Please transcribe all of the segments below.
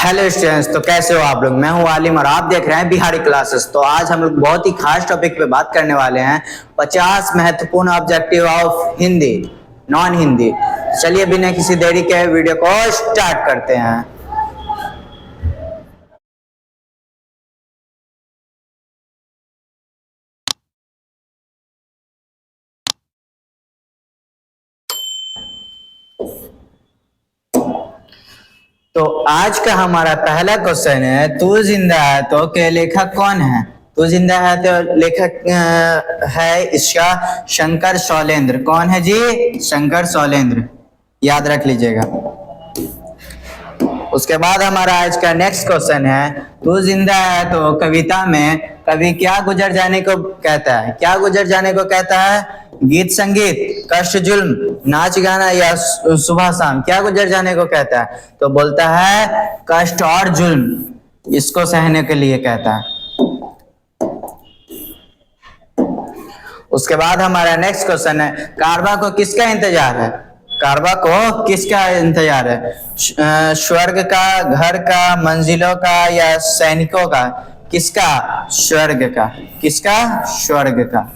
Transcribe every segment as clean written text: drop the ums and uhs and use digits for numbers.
Hello students, तो कैसे हो आप लोग। मैं हूं आलिम और आप देख रहे हैं बिहारी क्लासेस। तो आज हम लोग बहुत ही खास टॉपिक पे बात करने वाले हैं, 50 महत्वपूर्ण objective of Hindi non Hindi. चलिए बिना किसी देरी के वीडियो को स्टार्ट करते हैं। तो आज का हमारा पहला क्वेश्चन है, तू जिंदा है तो के लेखक कौन है। तू जिंदा है तो लेखक है इसका शंकर शैलेंद्र। कौन है जी? शंकर शैलेंद्र, याद रख लीजिएगा। उसके बाद हमारा आज का नेक्स्ट क्वेश्चन है, तू जिंदा है तो कविता में कवि क्या गुजर जाने को कहता है। क्या गुजर जाने को कहता है? गीत संगीत, कष्ट जुल्म, नाच गाना या सुबह शाम। क्या गुजर जाने को कहता है? तो बोलता है कष्ट और जुल्म, इसको सहने के लिए कहता है। उसके बाद हमारा नेक्स्ट क्वेश्चन है, कारवा को किसका इंतजार है। कारवा को किसका इंतजार है? स्वर्ग का, घर का, मंजिलों का या सैनिकों का। किसका? स्वर्ग का। किसका? स्वर्ग का।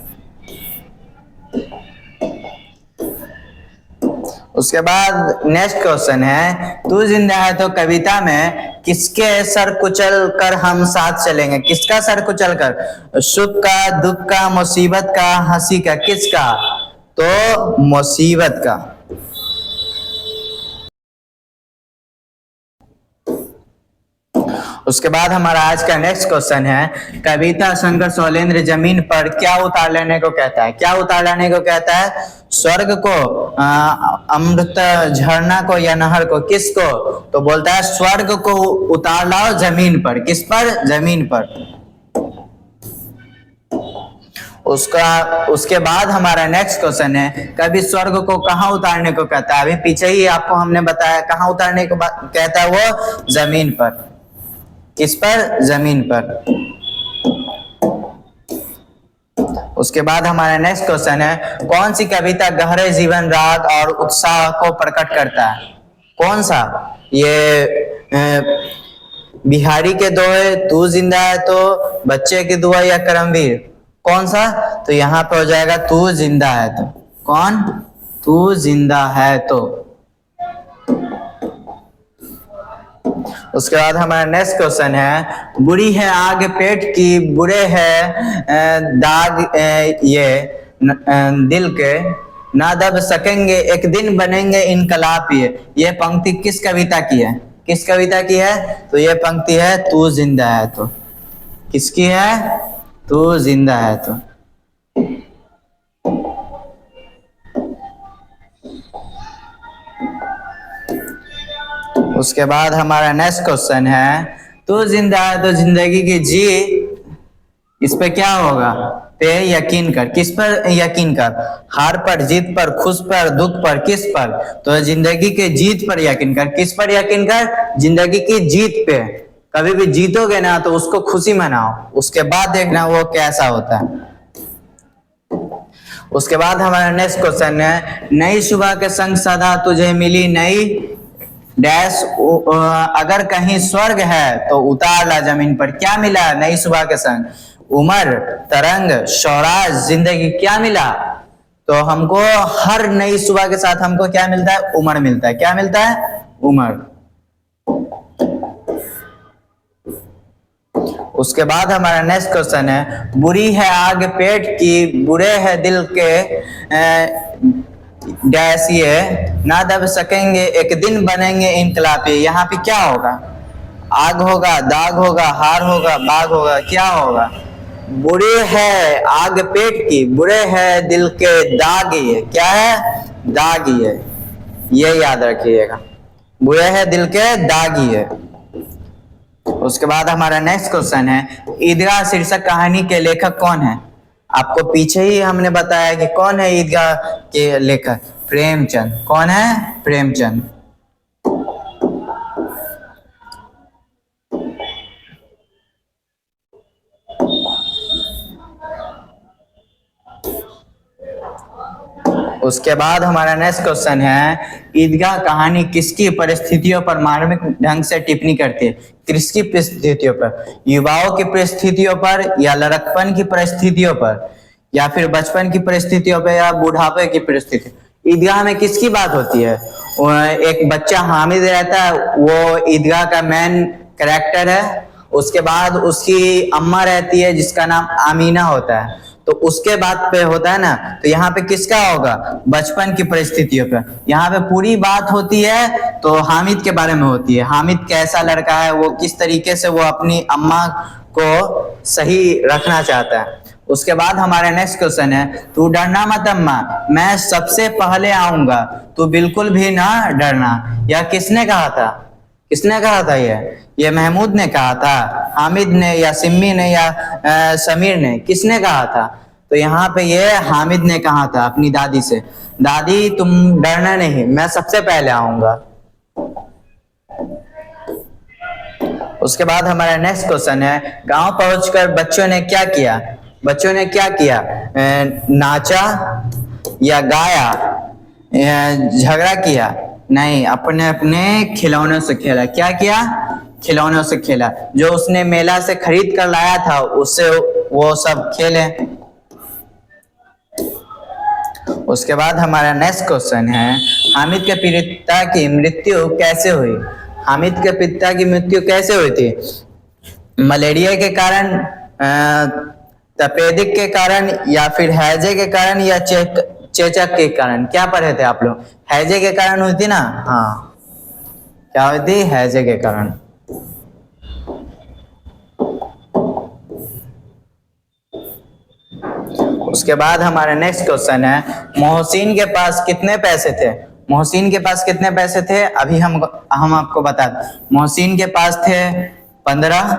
उसके बाद नेक्स्ट क्वेश्चन है, तू जिंदा है तो कविता में किसके सर कुचल कर हम साथ चलेंगे। किसका सर कुचल कर? सुख का, दुख का, मुसीबत का, हंसी का। किसका? तो मुसीबत का। उसके बाद हमारा आज का नेक्स्ट क्वेश्चन है, कविता शंकर शैलेंद्र जमीन पर क्या उतार लेने को कहता है। क्या उतार लेने को कहता है? स्वर्ग को, अमृत झरना को या नहर को। किसको? तो बोलता है स्वर्ग को उतार लाओ जमीन पर। किस पर? जमीन पर। उसके बाद हमारा नेक्स्ट क्वेश्चन है, कवि स्वर्ग को कहाँ उतारने को कहता है। अभी पीछे ही आपको हमने बताया कहाँ उतारने को कहता है, वो जमीन पर। किस पर? जमीन पर। उसके बाद हमारा नेक्स्ट क्वेश्चन है, कौन सी कविता गहरे जीवन, राग और उत्साह को प्रकट करता है। कौन सा? ये बिहारी के दोहे, तू जिंदा है तो, बच्चे की दुआ या करमवीर। कौन सा? तो यहाँ पे हो जाएगा तू जिंदा है तो। कौन? तू जिंदा है तो। उसके बाद हमारा नेक्स्ट क्वेश्चन है, बुरी है आग पेट की, बुरे है दाग ये दिल के, ना दब सकेंगे एक दिन बनेंगे इनकलाब। ये पंक्ति किस कविता की है? किस कविता की है? तो ये पंक्ति है तू जिंदा है तो। किसकी है? तू जिंदा है तो। उसके बाद हमारा नेक्स्ट क्वेश्चन है, तू जिंदा है तो जिंदगी की जी, इस पे क्या होगा? पे यकीन कर। किस पर यकीन कर? हार पर, जीत पर, खुश पर, दुख पर। किस पर? तो जिंदगी के जीत पर यकीन कर। किस पर यकीन कर? जिंदगी की जीत पे। कभी भी जीतोगे ना तो उसको खुशी मनाओ, उसके बाद देखना वो कैसा होता है। उसके बाद हमारा नेक्स्ट क्वेश्चन है, नई सुबह के संग सदा तुझे मिली नई डैश, अगर कहीं स्वर्ग है तो उतार ला जमीन पर। क्या मिला नई सुबह के संग? उमर, तरंग, स्वराज, जिंदगी। क्या मिला? तो हमको हर नई सुबह के साथ हमको क्या मिलता है? उमर मिलता है। क्या मिलता है? उमर। उसके बाद हमारा नेक्स्ट क्वेश्चन है, बुरी है आग पेट की, बुरे है दिल के डैश ये, ना दब सकेंगे एक दिन बनेंगे इनकलाब। यहाँ पे क्या होगा? आग होगा, दाग होगा, हार होगा, बाग होगा। क्या होगा? बुरे है आग पेट की, बुरे है दिल के दाग। ये क्या है? दाग। ये याद रखिएगा, बुरे है दिल के दाग। ये। उसके बाद हमारा नेक्स्ट क्वेश्चन है, ईदगाह शीर्षक कहानी के लेखक कौन है। आपको पीछे ही हमने बताया कि कौन है ईदगाह के लेखक? प्रेमचंद। कौन है? प्रेमचंद। उसके बाद हमारा नेक्स्ट क्वेश्चन है, ईदगाह कहानी किसकी परिस्थितियों पर मार्मिक ढंग से टिप्पणी करती है? किसकी परिस्थितियों पर? युवाओं की परिस्थितियों पर, या लड़कपन की परिस्थितियों पर, या फिर बचपन की परिस्थितियों पर, या बुढ़ापे की परिस्थिति? ईदगाह में किसकी बात होती है? एक बच्चा हामिद रहता है, वो ईदगाह का मेन कैरेक्टर है। उसके बाद उसकी अम्मा रहती है जिसका नाम आमीना होता है, तो उसके बाद पे होता है ना। तो यहाँ पे किसका होगा? बचपन की परिस्थितियों पे। यहाँ पे पूरी बात होती है तो हामिद के बारे में होती है। हामिद कैसा लड़का है, वो किस तरीके से वो अपनी अम्मा को सही रखना चाहता है। उसके बाद हमारा नेक्स्ट क्वेश्चन है, तू डरना मत अम्मा, मैं सबसे पहले आऊंगा, तू बिल्कुल भी ना डरना। यह किसने कहा था? किसने कहा था? ये महमूद ने कहा था, हामिद ने, या सिम्मी ने, या समीर ने? किसने कहा था? तो यहाँ पे ये हामिद ने कहा था अपनी दादी से, दादी तुम डरना नहीं, मैं सबसे पहले आऊंगा। उसके बाद हमारा नेक्स्ट क्वेश्चन है, गांव पहुंचकर बच्चों ने क्या किया? बच्चों ने क्या किया? नाचा या गाया, झगड़ा किया? नहीं, अपने अपने खिलौनों से खेला। क्या किया? खिलौनों से खेला। जो उसने मेला से खरीद कर लाया था उससे वो सब खेले। उसके बाद हमारा नेक्स्ट क्वेश्चन है, हामिद के पिता की मृत्यु कैसे हुई? हामिद के पिता की मृत्यु कैसे हुई थी? मलेरिया के कारण, तपेदिक के कारण, या फिर हैजे के कारण, या चेचक के कारण? क्या पढ़े थे आप लोग? हैजे के कारण हुई थी ना? हाँ, क्या हुई थी? हैजे के कारण। उसके बाद हमारा नेक्स्ट क्वेश्चन है, मोहसिन के पास कितने पैसे थे? मोहसिन के पास कितने पैसे थे? अभी हम आपको बता दें, मोहसिन के पास थे 15,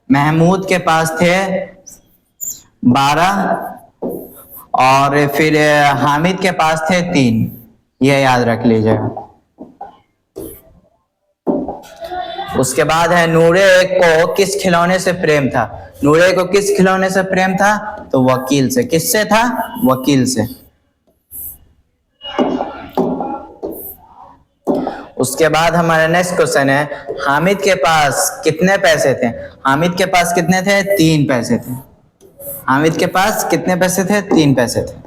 महमूद के पास थे 12, और फिर हामिद के पास थे 3। ये याद रख लीजिएगा। उसके बाद है, नूरे को किस खिलौने से प्रेम था? नूरे को किस खिलौने से प्रेम था? तो वकील से। किससे था? वकील से। उसके बाद हमारा नेक्स्ट क्वेश्चन है, हामिद के पास कितने पैसे थे? हामिद के पास कितने थे? 3 पैसे थे। हामिद के पास कितने पैसे थे? 3 पैसे थे।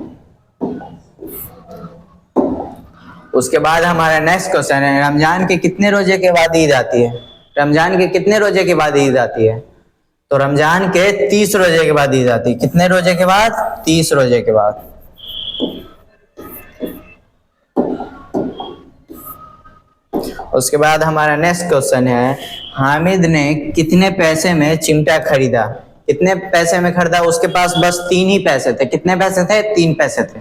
उसके बाद हमारा नेक्स्ट क्वेश्चन है, रमजान के कितने रोजे के बाद ईद आती है? रमजान के कितने रोजे के बाद ईद आती है? तो रमजान के 30 रोजे के बाद ईद आती है। कितने रोजे के बाद? 30 रोजे के बाद। उसके बाद हमारा नेक्स्ट क्वेश्चन है, हामिद ने कितने पैसे में चिमटा खरीदा? कितने पैसे में खरीदा? उसके पास बस 3 ही पैसे थे। कितने पैसे थे? 3 पैसे थे।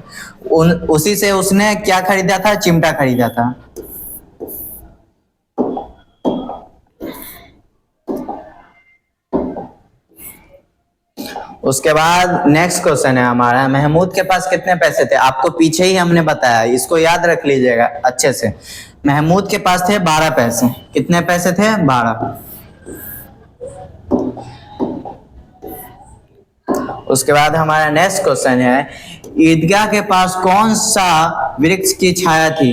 उसी से उसने क्या खरीदा था? चिमटा खरीदा था। उसके बाद नेक्स्ट क्वेश्चन है हमारा, महमूद के पास कितने पैसे थे? आपको पीछे ही हमने बताया, इसको याद रख लीजिएगा अच्छे से। महमूद के पास थे 12 पैसे। कितने पैसे थे? 12। उसके बाद हमारा नेक्स्ट क्वेश्चन है, ईदगाह के पास कौन सा वृक्ष की छाया थी?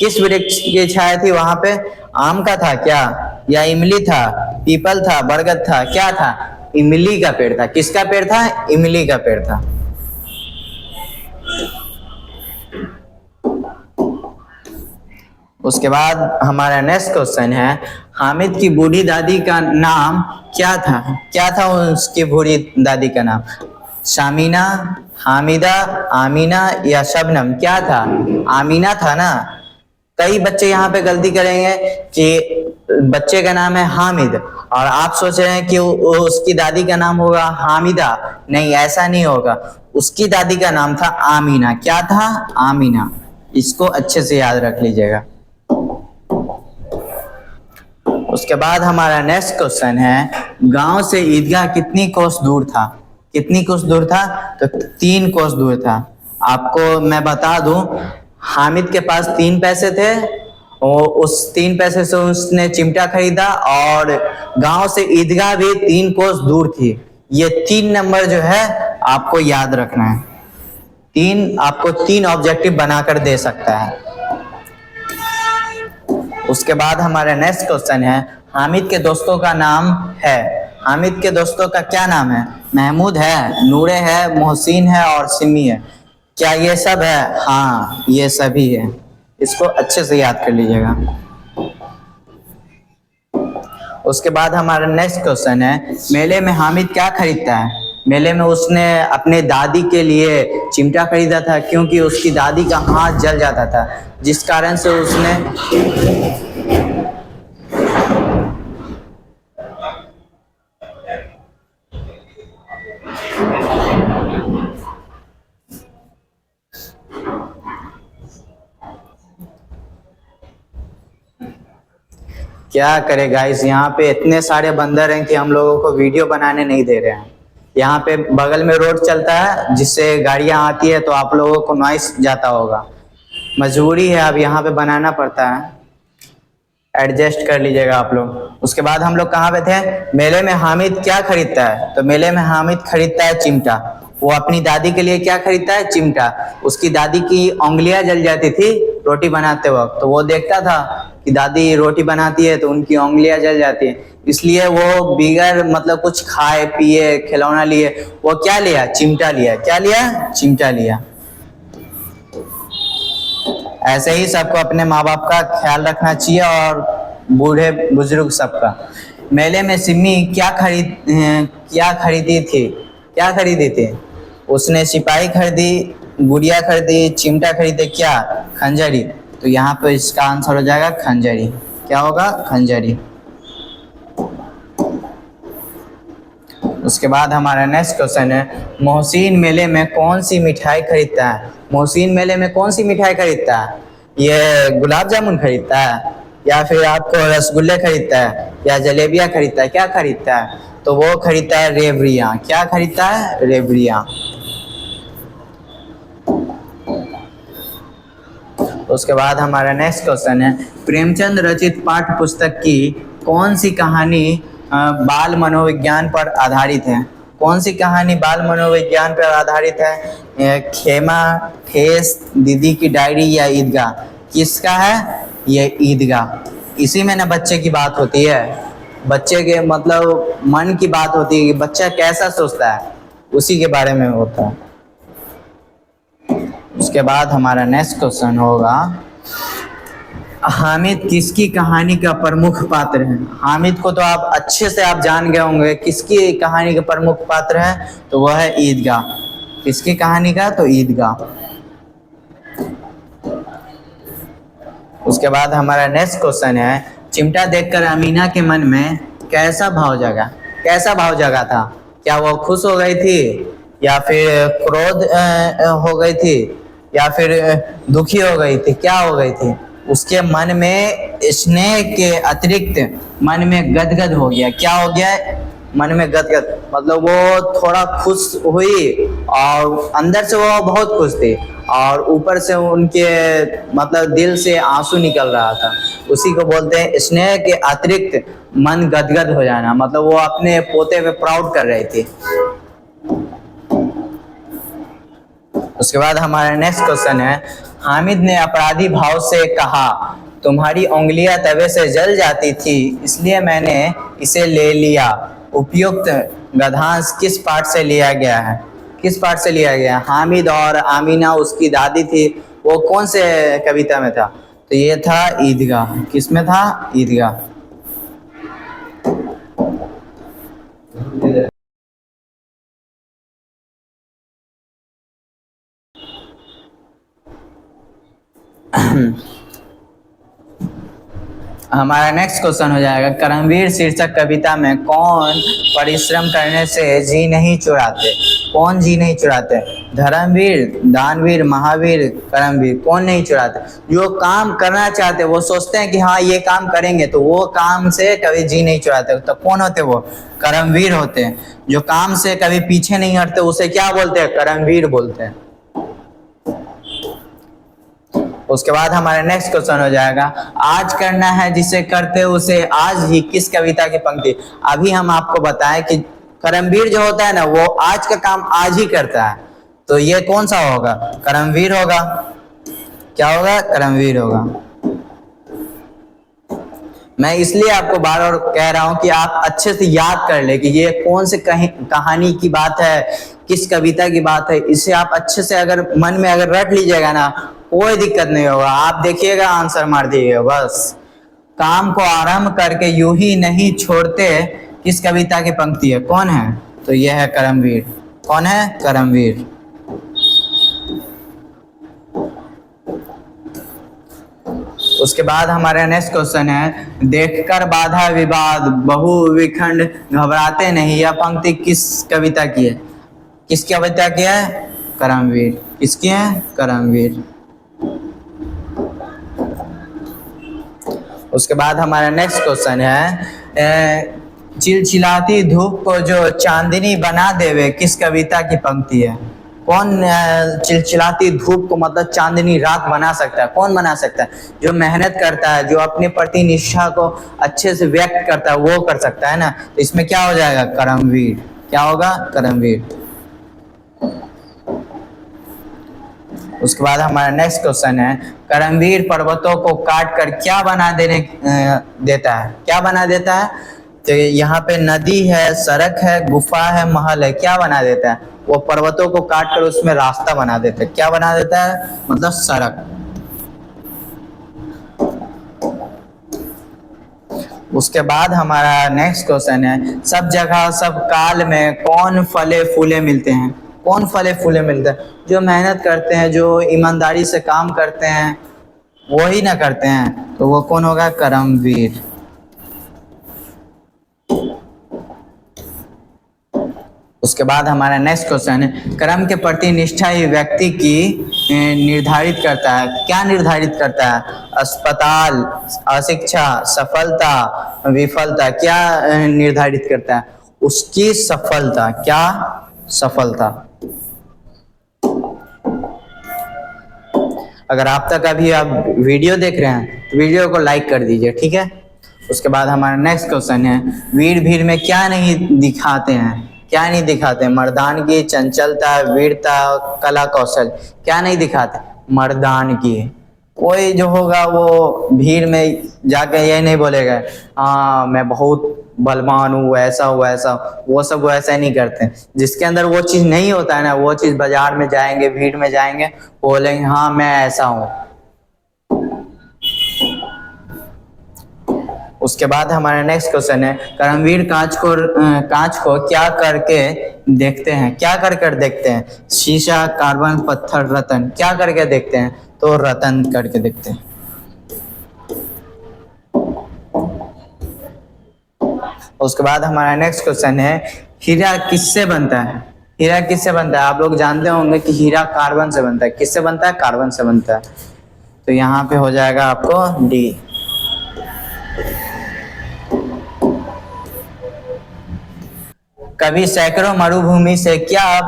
किस वृक्ष की छाया थी वहां पे? आम का था क्या, या इमली था, पीपल था, बरगद था? क्या था? इमली का पेड़ था। किसका पेड़ था? इमली का पेड़ था। उसके बाद हमारा नेक्स्ट क्वेश्चन है, हामिद की बूढ़ी दादी का नाम क्या था? क्या था उसकी बूढ़ी दादी का नाम? शामीना, हामिदा, आमीना, या शबनम? क्या था? आमीना था ना। कई बच्चे यहाँ पे गलती करेंगे कि बच्चे का नाम है हामिद और आप सोच रहे हैं कि उसकी दादी का नाम होगा हामिदा। नहीं, ऐसा नहीं होगा। उसकी दादी का नाम था आमीना। क्या था? आमीना। इसको अच्छे से याद रख लीजिएगा। उसके बाद हमारा नेक्स्ट क्वेश्चन है, गांव से ईदगाह कितनी कोस दूर था? कितनी कोस दूर था? तो 3 कोस दूर था। आपको मैं बता दूं, हामिद के पास 3 पैसे थे और उस 3 पैसे से उसने चिमटा खरीदा, और गांव से ईदगाह भी 3 कोस दूर थी। ये 3 नंबर जो है आपको याद रखना है। आपको 3 ऑब्जेक्टिव बनाकर दे सकता है। उसके बाद हमारा नेक्स्ट क्वेश्चन है, हामिद के दोस्तों का नाम है। हामिद के दोस्तों का क्या नाम है? महमूद है, नूरे है, मोहसिन है और सिमी है। क्या ये सब है? हाँ, ये सभी है। इसको अच्छे से याद कर लीजिएगा। उसके बाद हमारा नेक्स्ट क्वेश्चन है, मेले में हामिद क्या खरीदता है? मेले में उसने अपने दादी के लिए चिमटा खरीदा था, क्योंकि उसकी दादी का हाथ जल जाता था, जिस कारण से उसने क्या करे गाइस, यहाँ पे इतने सारे बंदर हैं कि हम लोगों को वीडियो बनाने नहीं दे रहे हैं। यहाँ पे बगल में रोड चलता है जिससे गाड़ियाँ आती है, तो आप लोगों को नॉइस जाता होगा। मजबूरी है, अब यहाँ पे बनाना पड़ता है, एडजस्ट कर लीजिएगा आप लोग। उसके बाद हम लोग कहाँ पे थे? मेले में हामिद क्या खरीदता है? तो मेले में हामिद खरीदता है चिमटा। वो अपनी दादी के लिए क्या खरीदता है? चिमटा। उसकी दादी की उंगलियां जल जाती थी रोटी बनाते वक्त, तो वो देखता था कि दादी रोटी बनाती है तो उनकी उंगलियां जल जाती है, इसलिए वो बिगर मतलब कुछ खाए पिए खिलौना लिए, वो क्या लिया? चिमटा लिया। क्या लिया? चिमटा लिया। ऐसे ही सबको अपने माँ बाप का ख्याल रखना चाहिए, और बूढ़े बुजुर्ग सबका। मेले में सिमी क्या खरीदी थी? क्या खरीदी थी? उसने सिपाही खरीदी, गुड़िया खरीदी, चिमटा खरीदे, क्या? खंजरी। तो यहाँ पे इसका आंसर हो जाएगा खंजरी। क्या होगा? खंजरी। उसके बाद हमारा नेक्स्ट क्वेश्चन है, मोहसिन मेले में कौन सी मिठाई खरीदता है? मोहसिन मेले में कौन सी मिठाई खरीदता है? ये गुलाब जामुन खरीदता है, या फिर आपको रसगुल्ले खरीदता है, या जलेबियाँ खरीदता है? क्या खरीदता है? तो वो खरीदता है रेवड़ियाँ। क्या खरीदता है? रेवड़ियाँ। उसके बाद हमारा नेक्स्ट क्वेश्चन है, प्रेमचंद रचित पाठ्य पुस्तक की कौन सी कहानी बाल मनोविज्ञान पर आधारित है? कौन सी कहानी बाल मनोविज्ञान पर आधारित है? खेमा, ठेस, दीदी की डायरी या ईदगाह? किसका है? ये ईदगाह। इसी में ना बच्चे की बात होती है, बच्चे के मतलब मन की बात होती है कि बच्चा कैसा सोचता है, उसी के बारे में होता है। उसके बाद हमारा नेक्स्ट क्वेश्चन होगा, हामिद किसकी कहानी का प्रमुख पात्र है? हामिद को तो आप अच्छे से आप जान गए होंगे, किसकी कहानी का प्रमुख पात्र है? तो वह है ईदगाह। किसकी कहानी का? तो ईदगाह। उसके बाद हमारा नेक्स्ट क्वेश्चन है, चिमटा देखकर अमीना के मन में कैसा भाव जगा? कैसा भाव जगा था? क्या वो खुश हो गई थी, या फिर क्रोध हो गई थी, या फिर दुखी हो गई थी? क्या हो गई थी? उसके मन में स्नेह के अतिरिक्त मन में गदगद हो गया। क्या हो गया? मन में गदगद, मतलब वो थोड़ा खुश हुई, और अंदर से वो बहुत खुश थी, और ऊपर से उनके मतलब दिल से आंसू निकल रहा था। उसी को बोलते हैं स्नेह के अतिरिक्त मन गदगद हो जाना, मतलब वो अपने पोते पे प्राउड कर रही थी। उसके बाद हमारा नेक्स्ट क्वेश्चन है, हामिद ने अपराधी भाव से कहा, तुम्हारी उंगलियां तवे से जल जाती थी, इसलिए मैंने इसे ले लिया। उपयुक्त गद्यांश किस पाठ से लिया गया है? किस पाठ से लिया गया? हामिद और आमीना उसकी दादी थी, वो कौन से कविता में था? तो ये था ईदगाह। किस में था? ईदगाह। हमारा नेक्स्ट क्वेश्चन हो जाएगा, करमवीर शीर्षक कविता में कौन परिश्रम करने से जी नहीं चुराते? कौन जी नहीं चुराते? धर्मवीर, दानवीर, महावीर, करमवीर। कौन नहीं चुराते? जो काम करना चाहते, वो सोचते हैं कि हाँ ये काम करेंगे, तो वो काम से कभी जी नहीं चुराते। तो कौन होते? वो करमवीर होते हैं। जो काम से कभी पीछे नहीं हटते, उसे क्या बोलते हैं? करमवीर बोलते हैं। उसके बाद हमारा नेक्स्ट क्वेश्चन हो जाएगा, आज करना है जिसे करते उसे आज ही, किस कविता की पंक्ति? अभी हम आपको बताएं कि करमवीर जो होता है ना, वो आज का काम आज ही करता है। तो ये कौन सा होगा? कर्मवीर होगा। क्या होगा? कर्मवीर होगा। मैं इसलिए आपको बार बार कह रहा हूं कि आप अच्छे से याद कर ले कि ये कौन से कहानी की बात है, किस कविता की बात है। इसे आप अच्छे से अगर मन में अगर रट लीजिएगा ना, कोई दिक्कत नहीं होगा। आप देखिएगा, आंसर मार दीजिएगा बस। काम को आरंभ करके यूं ही नहीं छोड़ते, किस कविता की पंक्ति है? कौन है? तो यह है कर्मवीर। कौन है? कर्मवीर। उसके बाद हमारा नेक्स्ट क्वेश्चन है, देखकर बाधा विवाद बहु विखंड घबराते नहीं। यह पंक्ति किस कविता की है? किस कविता की है? कर्मवीर। किसकी है? कर्मवीर। उसके बाद हमारा नेक्स्ट क्वेश्चन है, चिलचिलाती धूप को जो चांदनी बना देवे, किस कविता की पंक्ति है? कौन चिलचिलाती धूप को मतलब चांदनी रात बना सकता है? कौन बना सकता है? जो मेहनत करता है, जो अपने प्रति निष्ठा को अच्छे से व्यक्त करता है, वो कर सकता है ना। तो इसमें क्या हो जाएगा? कर्मवीर। क्या होगा? कर्मवीर। उसके बाद हमारा नेक्स्ट क्वेश्चन है, कर्मवीर पर्वतों को काट कर क्या बना देता है? क्या बना देता है? तो यहाँ पे नदी है, सड़क है, गुफा है, महल है। क्या बना देता है? वो पर्वतों को काट कर उसमें रास्ता बना देता है। क्या बना देता है? मतलब सड़क। उसके बाद हमारा नेक्स्ट क्वेश्चन है, सब जगह सब काल में कौन फले फूले मिलते हैं? कौन फले फूले मिलते हैं? जो मेहनत करते हैं, जो ईमानदारी से काम करते हैं, वो ही ना करते हैं। तो वो कौन होगा? कर्मवीर। उसके बाद हमारा नेक्स्ट क्वेश्चन है, कर्म के प्रति निष्ठा ही व्यक्ति की निर्धारित करता है। क्या निर्धारित करता है? अस्पताल, अशिक्षा, सफलता, विफलता। क्या निर्धारित करता है? उसकी सफलता। क्या? सफलता। अगर आप तक अभी आप वीडियो देख रहे हैं तो वीडियो को लाइक कर दीजिए, ठीक है। उसके बाद हमारा नेक्स्ट क्वेश्चन है, वीर भीर में क्या नहीं दिखाते हैं? क्या नहीं दिखाते? मर्दानगी, चंचलता, वीरता, कला कौशल। क्या नहीं दिखाते? मर्दानगी। कोई जो होगा वो भीड़ में जाके ये नहीं बोलेगा हाँ मैं बहुत बलवान हूँ, ऐसा हूँ ऐसा। वो सब वो ऐसा नहीं करते। जिसके अंदर वो चीज नहीं होता है ना, वो चीज बाजार में जाएंगे, भीड़ में जाएंगे, बोलेंगे हाँ मैं ऐसा हूँ। उसके बाद हमारा नेक्स्ट क्वेश्चन है, कर्मवीर कांच को क्या करके देखते हैं? क्या कर देखते हैं? शीशा, कार्बन, पत्थर, रतन। क्या करके देखते हैं? तो रतन करके देखते हैं। उसके बाद हमारा नेक्स्ट क्वेश्चन है, हीरा किससे बनता है? हीरा किससे बनता है? आप लोग जानते होंगे कि हीरा कार्बन से बनता है। किससे बनता है? कार्बन से बनता है। तो यहाँ पे हो जाएगा आपको डी। कभी सैकड़ों मरुभूमि से क्या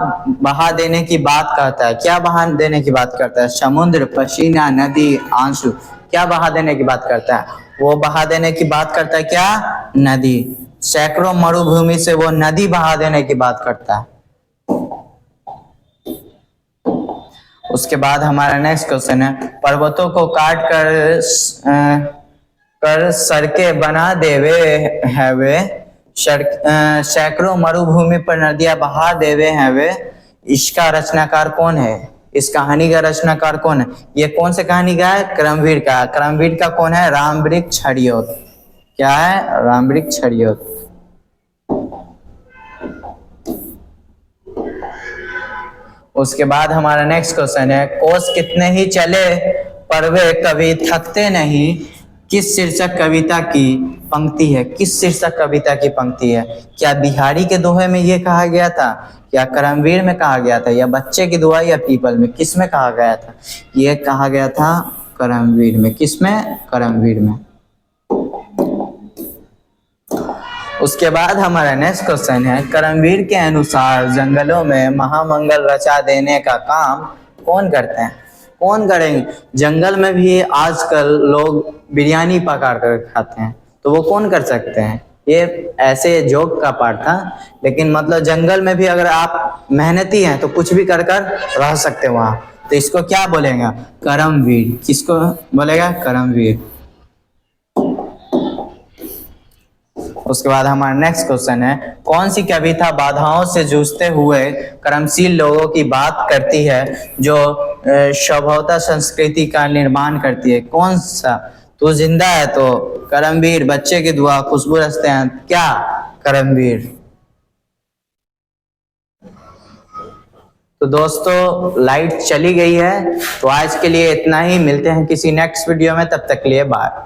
बहा देने की बात कहता है? क्या बहा देने की बात करता है? समुद्र, पसीना, नदी, आंसू। क्या बहा देने की बात करता है? वो बहा देने की बात करता है क्या? नदी। सैकड़ों मरुभूमि से वो नदी बहा देने की बात करता है। उसके बाद हमारा नेक्स्ट क्वेश्चन है, पर्वतों को काट कर सड़कें बना देवे है वे, सैकड़ों मरुभूमि पर नदियां बहा देवे हैं वे। इसका रचनाकार कौन है? इस कहानी का रचनाकार कौन है? ये कौन से कहानी का है? कर्मवीर का। कर्मवीर का कौन है? रामवृक्ष छड़ियोत। क्या है? रामवृक्ष छड़ियोत। उसके बाद हमारा नेक्स्ट क्वेश्चन है, कोस कितने ही चले पर वे कभी थकते नहीं, किस शीर्षक कविता की पंक्ति है? किस शीर्षक कविता की पंक्ति है? क्या बिहारी के दोहे में ये कहा गया था? क्या कर्मवीर में कहा गया था? या बच्चे की दुआ या पीपल में? किस में कहा गया था? ये कहा गया था कर्मवीर में। किस में? कर्मवीर में। उसके बाद हमारा नेक्स्ट क्वेश्चन है, कर्मवीर के अनुसार जंगलों में महामंगल रचा देने का काम कौन करते हैं? कौन करेंगे? जंगल में भी आजकल लोग बिरयानी पका कर खाते हैं, तो वो कौन कर सकते हैं? ये ऐसे जोक का पार्ट था, लेकिन मतलब जंगल में भी अगर आप मेहनती हैं तो कुछ भी कर कर रह सकते हो वहाँ। तो इसको क्या बोलेगा? कर्मवीर। किसको बोलेगा? कर्मवीर। उसके बाद हमारा नेक्स्ट क्वेश्चन है, कौन सी कविता बाधाओं से जूझते हुए कर्मशील लोगों की बात करती है जो स्वभावतः संस्कृति का निर्माण करती है? कौन सा? तू जिंदा है तो कर्मवीर, बच्चे की दुआ, खुशबू रचते हैं, क्या? कर्मवीर। तो दोस्तों लाइट चली गई है, तो आज के लिए इतना ही। मिलते हैं किसी नेक्स्ट वीडियो में, तब तक के लिए बाय।